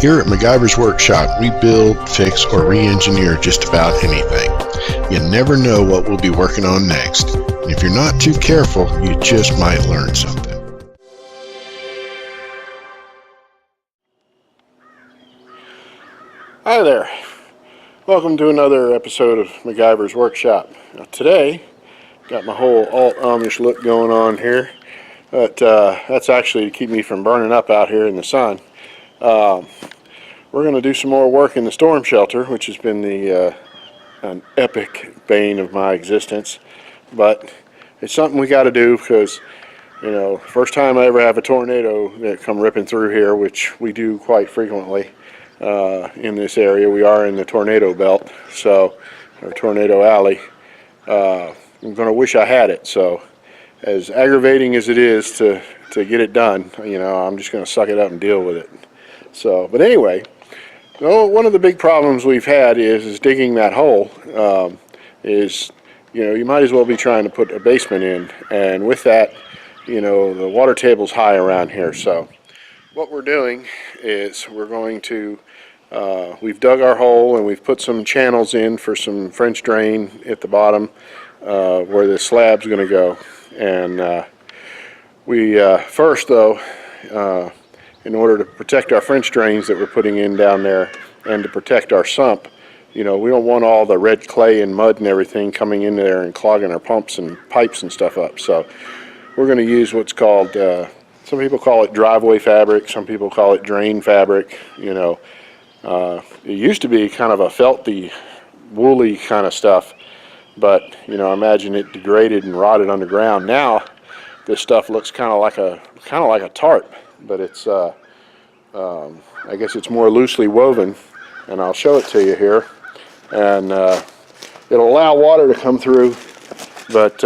Here at MacGyver's Workshop, we build, fix, or re-engineer just about anything. You never know what we'll be working on next, and if you're not too careful, you just might learn something. Hi there. Welcome to another episode of MacGyver's Workshop. Now today, got my whole alt-Amish look going on here, but that's actually to keep me from burning up out here in the sun. We're going to do some more work in the storm shelter, which has been an epic bane of my existence. But it's something we got to do because, you know, first time I ever have a tornado that come ripping through here, which we do quite frequently in this area. We are in the tornado belt, so, or tornado alley. I'm going to wish I had it. So, as aggravating as it is to get it done, you know, I'm just going to suck it up and deal with it. So, but anyway. Well, one of the big problems we've had is digging that hole. You know, you might as well be trying to put a basement in, and with that, you know, the water table's high around here. So what we're doing is we're going to, we've dug our hole and we've put some channels in for some French drain at the bottom where the slab's going to go. And we first though, in order to protect our French drains that we're putting in down there and to protect our sump, you know, we don't want all the red clay and mud and everything coming in there and clogging our pumps and pipes and stuff up. So we're going to use what's called, some people call it driveway fabric, some people call it drain fabric. You know, it used to be kind of a felty, woolly kind of stuff, but, you know, imagine it degraded and rotted underground. Now this stuff looks kind of like a tarp, but it's I guess it's more loosely woven, and I'll show it to you here. And it'll allow water to come through, but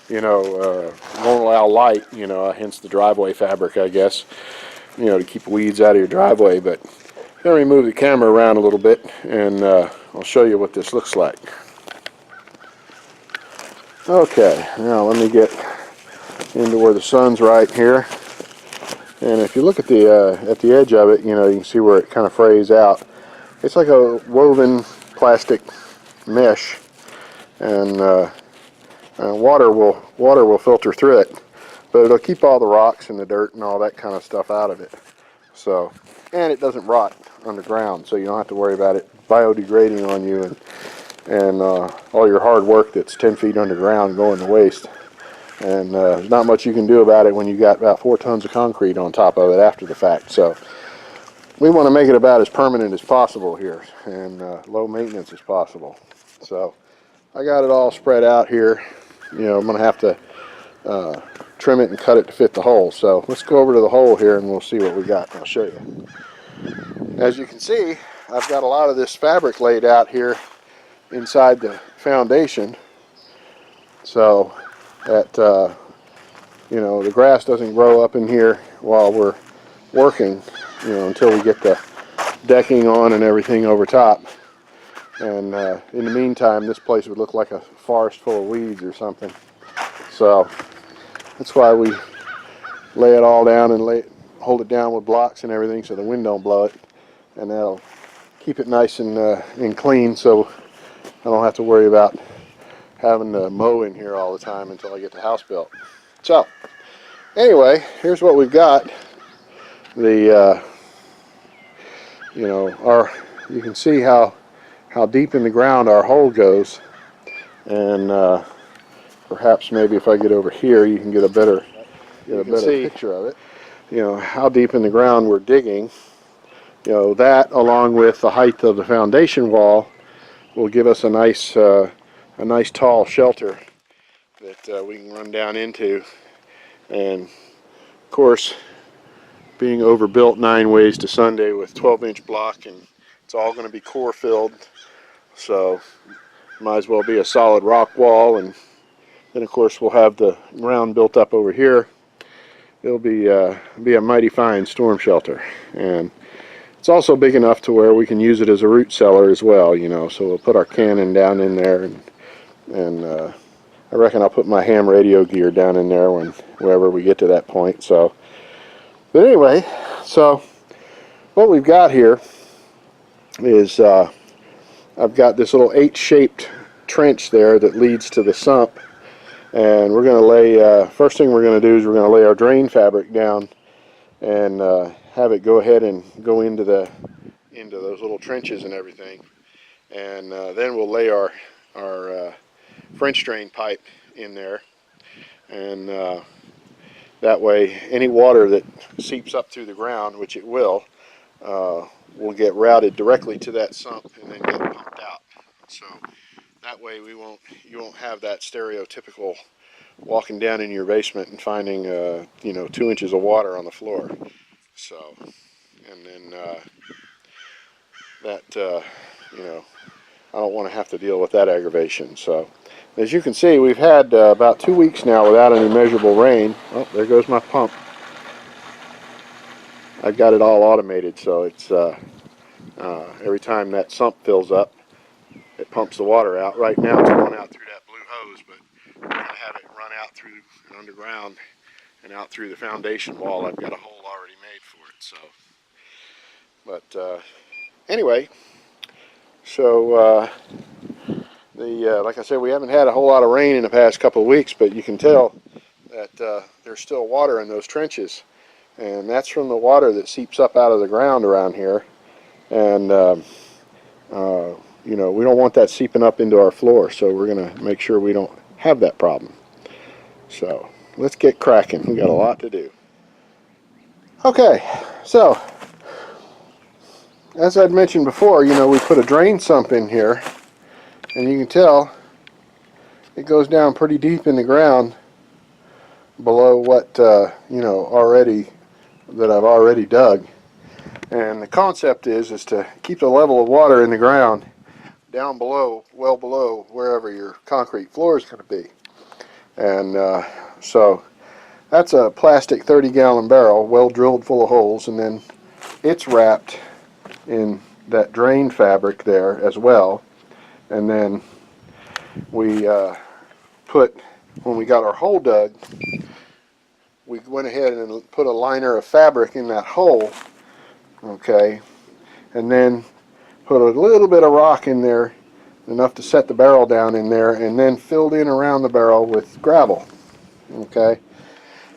you know, won't allow light, you know, hence the driveway fabric, I guess, you know, to keep weeds out of your driveway. But let me move the camera around a little bit, and I'll show you what this looks like. Okay, now let me get into where the sun's right here. And if you look at the edge of it, you know, you can see where it kind of frays out. It's like a woven plastic mesh, and water will filter through it, but it'll keep all the rocks and the dirt and all that kind of stuff out of it. So, and it doesn't rot underground, so you don't have to worry about it biodegrading on you and all your hard work that's 10 feet underground going to waste. And there's not much you can do about it when you got about 4 tons of concrete on top of it after the fact. So we want to make it about as permanent as possible here, and low maintenance as possible. So I got it all spread out here. You know, I'm going to have to trim it and cut it to fit the hole. So let's go over to the hole here and we'll see what we got. I'll show you. As you can see, I've got a lot of this fabric laid out here inside the foundation, so that you know, the grass doesn't grow up in here while we're working, you know, until we get the decking on and everything over top. And in the meantime, this place would look like a forest full of weeds or something. So that's why we lay it all down and hold it down with blocks and everything so the wind don't blow it, and that'll keep it nice and clean, so I don't have to worry about having to mow in here all the time until I get the house built. So anyway, here's what we've got. The you know, you can see how deep in the ground our hole goes, and perhaps maybe if I get over here you can get a better picture of it. You know, how deep in the ground we're digging. You know, that along with the height of the foundation wall will give us a nice tall shelter that we can run down into. And of course, being overbuilt 9 ways to Sunday with 12-inch block, and it's all going to be core filled, so might as well be a solid rock wall. And then of course we'll have the ground built up over here. It'll be a mighty fine storm shelter, and it's also big enough to where we can use it as a root cellar as well, you know. So we'll put our cannon down in there, and I reckon I'll put my ham radio gear down in there whenever we get to that point. So, but anyway, so what we've got here is I've got this little H-shaped trench there that leads to the sump, and we're going to lay, first thing we're going to do is we're going to lay our drain fabric down and have it go ahead and go into those little trenches and everything, and then we'll lay our French drain pipe in there, and that way any water that seeps up through the ground, which it will get routed directly to that sump and then get pumped out. So that way you won't have that stereotypical walking down in your basement and finding 2 inches of water on the floor. So, and then I don't want to have to deal with that aggravation. So as you can see, we've had about 2 weeks now without any measurable rain. Oh, there goes my pump. I've got it all automated, so it's every time that sump fills up, it pumps the water out. Right now it's going out through that blue hose, but we're going to have it run out through underground and out through the foundation wall. I've got a hole already made for it. So, but anyway, so like I said, we haven't had a whole lot of rain in the past couple of weeks, but you can tell that there's still water in those trenches, and that's from the water that seeps up out of the ground around here. And we don't want that seeping up into our floor, so we're going to make sure we don't have that problem. So let's get cracking. We got a lot to do. Okay, so as I'd mentioned before, we put a drain sump in here, and you can tell it goes down pretty deep in the ground below what I've already dug. And the concept is to keep the level of water in the ground down below, well below wherever your concrete floor is going to be. And so that's a plastic 30-gallon barrel, well drilled full of holes, and then it's wrapped in that drain fabric there as well. And then we when we got our hole dug, we went ahead and put a liner of fabric in that hole, okay, and then put a little bit of rock in there, enough to set the barrel down in there, and then filled in around the barrel with gravel, okay.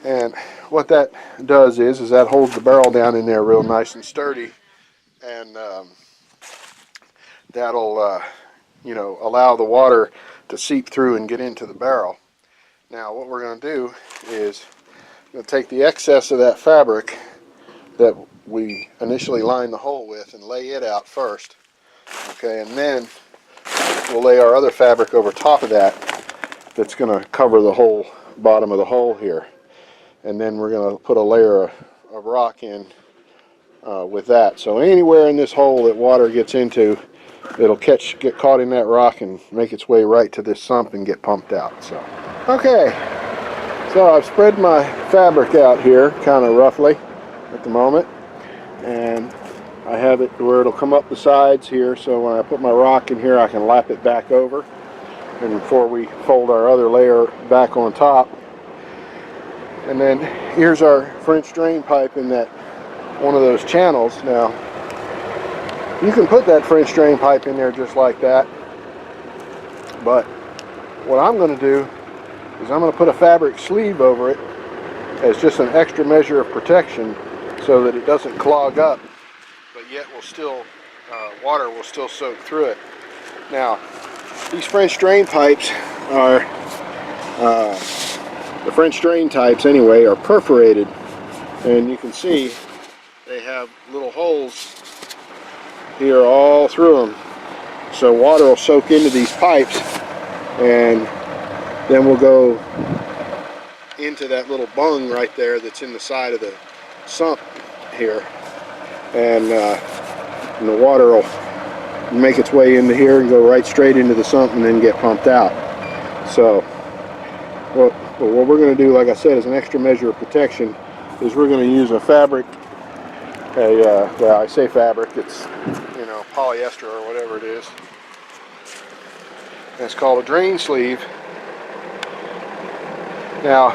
And what that does is that holds the barrel down in there real nice and sturdy, and that'll allow the water to seep through and get into the barrel. Now what we're going to do is we'll take the excess of that fabric that we initially lined the hole with and lay it out first, okay, and then we'll lay our other fabric over top of that that's going to cover the whole bottom of the hole here, and then we're going to put a layer of rock in with that. So anywhere in this hole that water gets into, it'll get caught in that rock and make its way right to this sump and get pumped out. So okay, so I've spread my fabric out here kind of roughly at the moment, and I have it where it'll come up the sides here, so when I put my rock in here I can lap it back over, and before we fold our other layer back on top. And then here's our French drain pipe in that one of those channels. Now you can put that French drain pipe in there just like that, but what I'm going to do is I'm going to put a fabric sleeve over it as just an extra measure of protection, so that it doesn't clog up, but yet water will still soak through it. Now these French drain pipes are the French drain types anyway are perforated, and you can see they have little holes here all through them, so water will soak into these pipes, and then we'll go into that little bung right there that's in the side of the sump here, and the water will make its way into here and go right straight into the sump and then get pumped out. So what we're going to do, like I said, as an extra measure of protection, is we're going to use a fabric, well, I say fabric, it's polyester or whatever it is, and it's called a drain sleeve. Now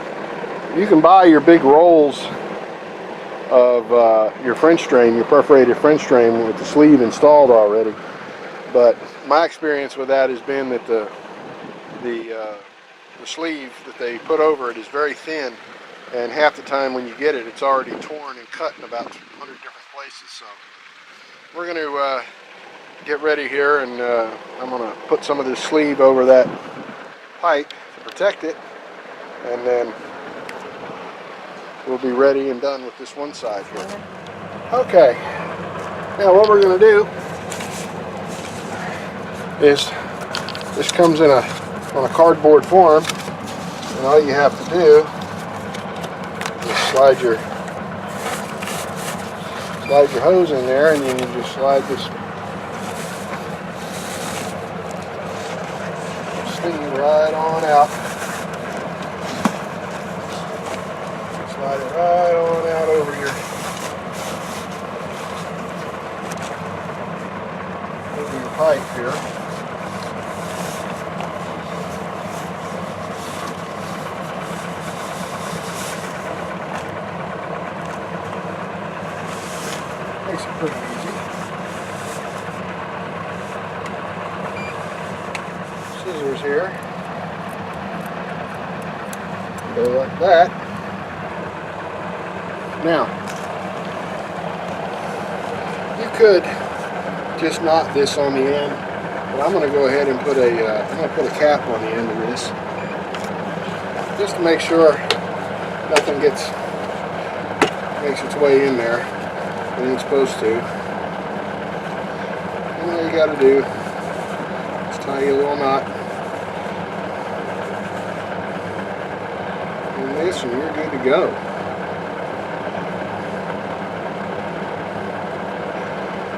you can buy your big rolls of your French drain, your perforated French drain with the sleeve installed already. But my experience with that has been that the sleeve that they put over it is very thin, and half the time when you get it, it's already torn and cut in about 100 different places. So we're going to get ready here, and I'm going to put some of this sleeve over that pipe to protect it, and then we'll be ready and done with this one side here. Okay, now what we're going to do is, this comes in on a cardboard form, and all you have to do is slide your hose in there, and then you just slide this sleeve right on out. Slide it right on out over your pipe here. Makes it pretty easy. Scissors here. Go like that. Now, you could just knot this on the end, but I'm going to go ahead and put a cap on the end of this, just to make sure nothing makes its way in there. It ain't supposed to. And all you got to do is tie a little knot in this, and you're good to go.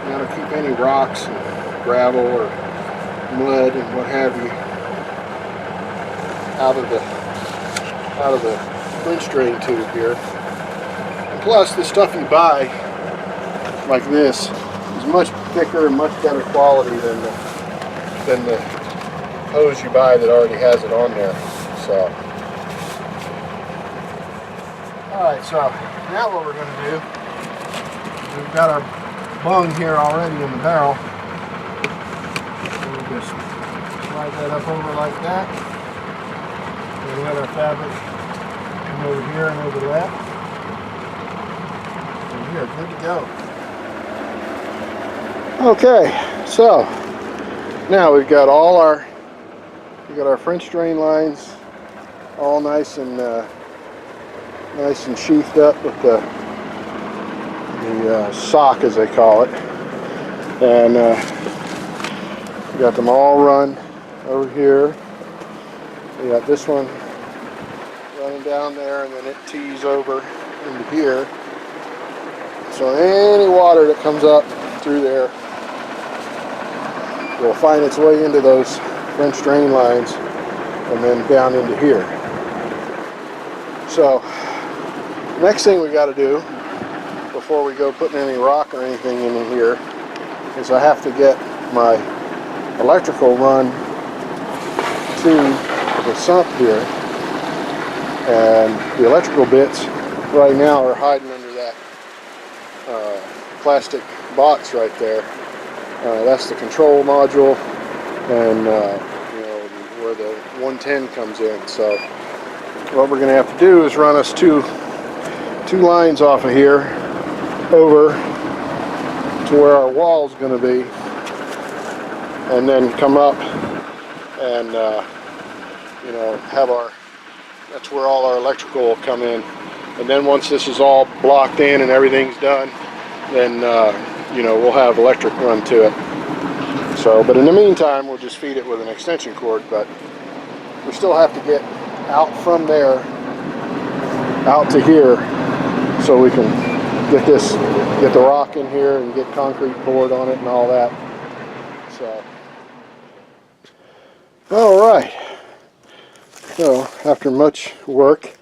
Now, to keep any rocks and gravel or mud and what have you out of the French drain tube here. And plus, the stuff you buy like this is much thicker and much better quality than the hose you buy that already has it on there. So, alright, so now what we're going to do, we've got our bung here already in the barrel. So we'll just slide that up over like that. And let our fabric come over here and over that. And we are good to go. Okay, so now we've got our French drain lines all nice and sheathed up with the sock, as they call it, and we got them all run over here. We got this one running down there, and then it tees over into here. So any water that comes up through there will find its way into those French drain lines and then down into here. So next thing we got to do before we go putting any rock or anything in here is I have to get my electrical run to the sump here, and the electrical bits right now are hiding under that plastic box right there. That's the control module, and you know, where the 110 comes in. So what we're going to have to do is run us two lines off of here over to where our wall is going to be, and then come up and you know, have that's where all our electrical will come in. And then once this is all blocked in and everything's done, then you know, we'll have electric run to it. So, but in the meantime, we'll just feed it with an extension cord. But we still have to get out from there out to here so we can get the rock in here and get concrete poured on it and all that. So, all right. So after much work,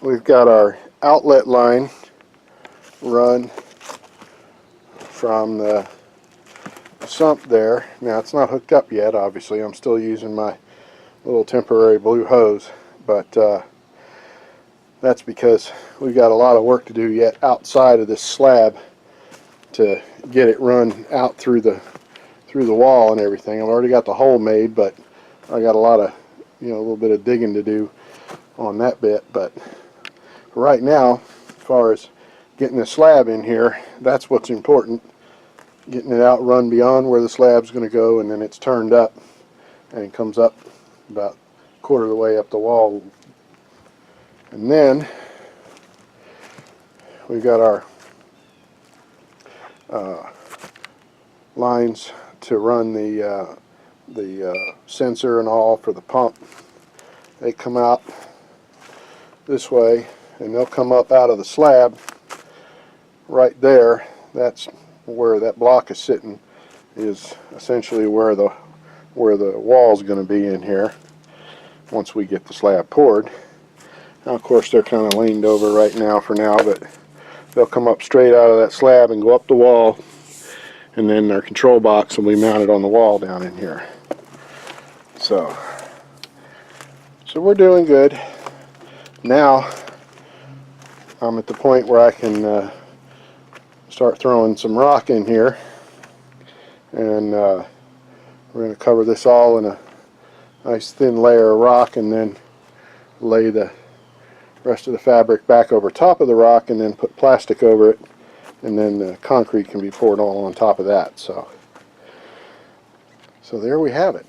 we've got our outlet line run from the sump there. Now it's not hooked up yet, obviously. I'm still using my little temporary blue hose, but That's because we've got a lot of work to do yet outside of this slab to get it run out through the wall and everything. I've already got the hole made, but I got a lot of, a little bit of digging to do on that bit. But right now, as far as getting the slab in here, that's what's important. Getting it out, run beyond where the slab's going to go, and then it's turned up and it comes up about a quarter of the way up the wall. And then we've got our lines to run the sensor and all for the pump. They come out this way, and they'll come up out of the slab right there. That's where that block is sitting, is essentially where the wall's going to be in here once we get the slab poured. Now, of course, they're kind of leaned over right now for now, but they'll come up straight out of that slab and go up the wall, and then their control box will be mounted on the wall down in here. So we're doing good. Now I'm at the point where I can start throwing some rock in here, and we're going to cover this all in a nice thin layer of rock, and then lay the rest of the fabric back over top of the rock, and then put plastic over it, and then the concrete can be poured all on top of that. So there we have it.